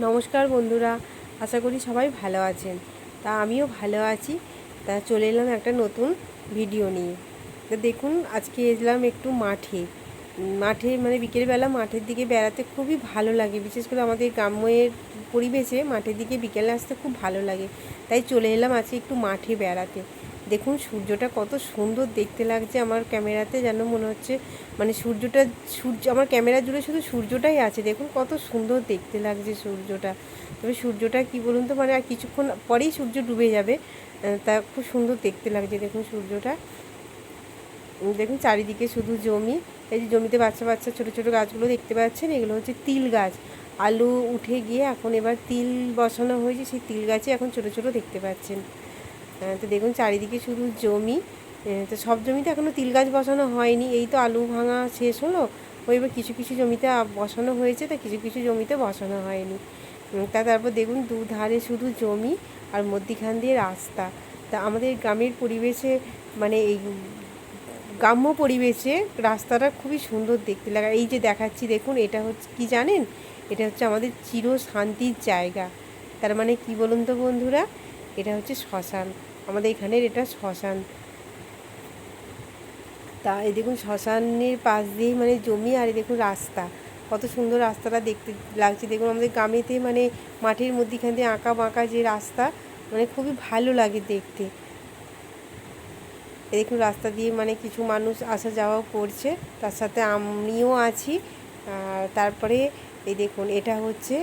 নমস্কার বন্ধুরা, আশা করি সবাই ভালো আছেন। তা আমিও ভালো আছি। তা চলে এলাম একটা নতুন ভিডিও নিয়ে। তা দেখুন, আজকে এলাম একটু মাঠে মানে বিকেলবেলা মাঠের দিকে বেড়াতে খুবই ভালো লাগে। বিশেষ করে আমাদের গ্রামের পরিবেশে মাঠের দিকে বিকেলে আসতে খুব ভালো লাগে। তাই চলে এলাম আজকে একটু মাঠে বেড়াতে। দেখুন সূর্যটা কত সুন্দর দেখতে লাগছে আমার ক্যামেরাতে, যেন মনে হচ্ছে মানে সূর্য আমার ক্যামেরা জুড়ে শুধু সূর্যটাই আছে। দেখুন কত সুন্দর দেখতে লাগছে সূর্যটা। তবে সূর্যটা কি বলুন তো, মানে আর কিছুক্ষণ পরেই সূর্য ডুবে যাবে। তা খুব সুন্দর দেখতে লাগছে দেখুন সূর্যটা। দেখুন চারিদিকে শুধু জমি। এই যে জমিতে বাচ্চা বাচ্চা ছোটো ছোটো গাছগুলো দেখতে পাচ্ছেন, এগুলো হচ্ছে তিল গাছ। আলু উঠে গিয়ে এখন এবার তিল বসানো হয়েছে, সেই তিল গাছে এখন ছোটো ছোটো দেখতে পাচ্ছেন। তো দেখুন চারিদিকে শুধু জমি। তো সব জমিতে এখনও তিল গাছ বসানো হয়নি, এই তো আলু ভাঙা শেষ হলো। ওই এবার কিছু কিছু জমিতে বসানো হয়েছে, তা কিছু কিছু জমিতে বসানো হয়নি। তারপর দেখুন দুধারে শুধু জমি আর মধ্যিখান দিয়ে রাস্তা। তা আমাদের গ্রামের পরিবেশে মানে এই গ্রাম্য পরিবেশে রাস্তাটা খুবই সুন্দর দেখতে লাগে। এই যে দেখাচ্ছি দেখুন, এটা হচ্ছে কি জানেন, এটা হচ্ছে আমাদের চির শান্তির জায়গা। তার মানে কি বলুন তো বন্ধুরা, এটা হচ্ছে শ্মশান। আমাদের এখানের এটা শ্মশান। তা এই দেখুন শ্মশানের পাশ দিয়েই মানে জমি, আর এই দেখুন রাস্তা, কত সুন্দর রাস্তাটা দেখতে লাগছে। দেখুন আমাদের গ্রামেতে মানে মাঠের মধ্যিখান দিয়ে আঁকা বাঁকা যে রাস্তা, মানে খুবই ভালো লাগে দেখতে। দেখুন রাস্তা দিয়ে মানে কিছু মানুষ আসা যাওয়াও করছে, তার সাথে আমিও আছি। আর তারপরে এই দেখুন এটা হচ্ছে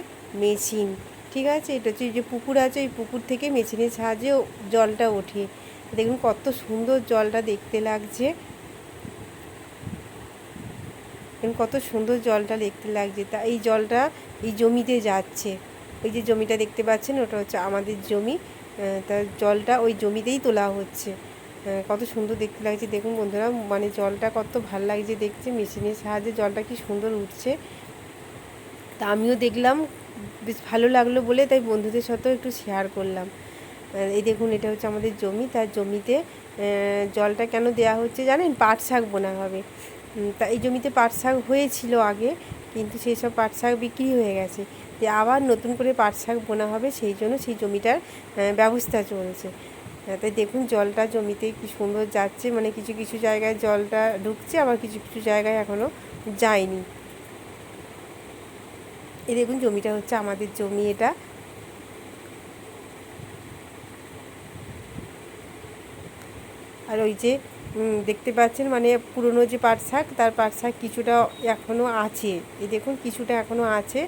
মেশিন, ঠিক আছে। এটা হচ্ছে যে পুকুর আছে, ওই পুকুর থেকে মেশিনের সাহায্যে জলটা ওঠে। দেখুন কত সুন্দর জলটা দেখতে লাগছে। দেখুন কত সুন্দর জলটা দেখতে লাগছে। তা এই জলটা এই জমিতে যাচ্ছে। ওই যে জমিটা দেখতে পাচ্ছেন, ওটা হচ্ছে আমাদের জমি। তা জলটা ওই জমিতেই তোলা হচ্ছে। কত সুন্দর দেখতে লাগছে দেখুন বন্ধুরা, মানে জলটা কত ভালো লাগছে দেখতে, মেশিনের সাহায্যে জলটা কি সুন্দর উঠছে। তা আমিও দেখলাম, বেশ ভালো লাগলো বলে তাই বন্ধুদের সাথেও একটু শেয়ার করলাম। এই দেখুন এটা হচ্ছে আমাদের জমি, তার জমিতে জলটা কেন দেওয়া হচ্ছে জানেন, পাট শাক বোনা হবে। তা এই জমিতে পাট শাক হয়েছিল আগে, কিন্তু সেই সব পাট শাক বিক্রি হয়ে গেছে। যে আবার নতুন করে পাট শাক বোনা হবে, সেই জন্য সেই জমিটার ব্যবস্থা চলছে। তাই দেখুন জলটা জমিতে কি সুন্দর যাচ্ছে, মানে কিছু কিছু জায়গায় জলটা ঢুকছে, আবার কিছু কিছু জায়গায় এখনও যায়নি। এই দেখুন জমিটা হচ্ছে আমাদের জমি এটা। আর ওই যে দেখতে পাচ্ছেন মানে পুরনো যে পাট শাক, তার পাট শাক কিছুটা এখনও আছে। এই দেখুন কিছুটা এখনও আছে,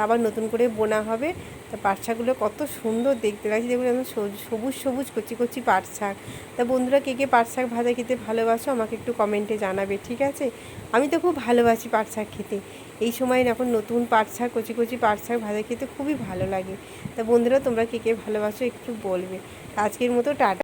আবার নতুন করে বোনা হবে। তা পাট শাকগুলো কত সুন্দর দেখতে লাগছে দেখুন, একদম সবুজ সবুজ কচি কচি পাট শাক। তা বন্ধুরা কে কে পাট শাক ভাজা খেতে ভালোবাসো আমাকে একটু কমেন্টে জানাবে, ঠিক আছে। আমি তো খুব ভালোবাসি পাট শাক খেতে। এই সময় এখন নতুন পাট শাক, কচি কচি পাট শাক ভাজা খেতে খুবই ভালো লাগে। তা বন্ধুরা তোমরা কে কে ভালোবাসো একটু বলবে। আজকের মতো টাটা।